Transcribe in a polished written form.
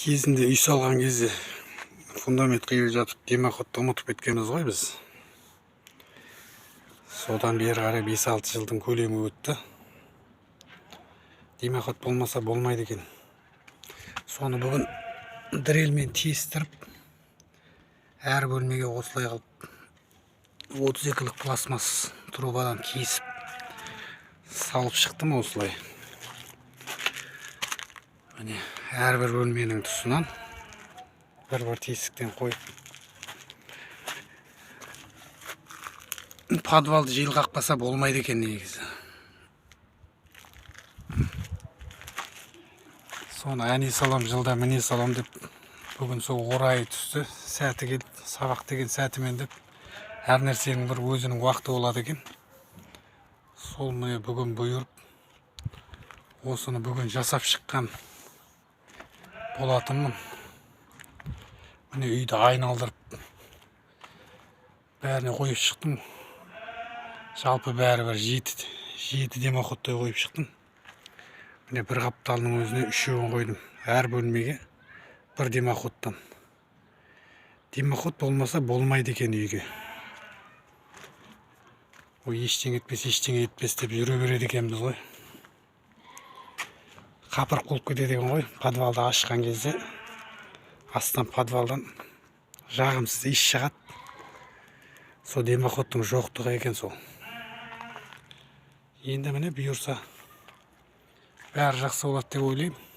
Кезінде үй салған кезде фундамент қиылып жатып дымоходты ұмытып кеткенбіз ғой біз. Содан бері қарай 5-6 жылдың көлемі өтті. Дымоход болмаса болмайды екен. Соны бүгін дрелмен тестіріп, әр бөлмеге осылай қылып 32-лік пластмасс трубадан кесіп салып шықтым осылай. Міне әрбір бөлменің тұсынан бір тесіктен қойып, подвалды жел қақпаса болмайды екен негізі. Соны әне салам жылда міне салам деп, бүгін сол орайы түсті. Сәті келді, сабақ деген сәтімен деп, әр нәрсенің бір өзінің уақыты болады екен. Сол міне бүгін бұйырып, осыны бүгін жасап шыққан болатынмын. Міне үйді айналдырып бәріне қойып шықтым. Жалпы бәрі бір 7 дымоходтай қойып шықтым. Міне бір қапталының өзіне 3-еуін қойдым. Әр бөлмеге бір дымоходтан. Дымоход болмаса болмайды екен үйге. Ой, ештеңе етпес деп жүре береді екенбіз ғой. Қапырық болып кетеді екен ғой. Подвалды ашқан кезде астан подвалдан жағымсыз иіс шығады. Сол дымоходтың жоқтығы екен сол. Енді міне бұйырса бәрі жақсы болады деп ойлаймын.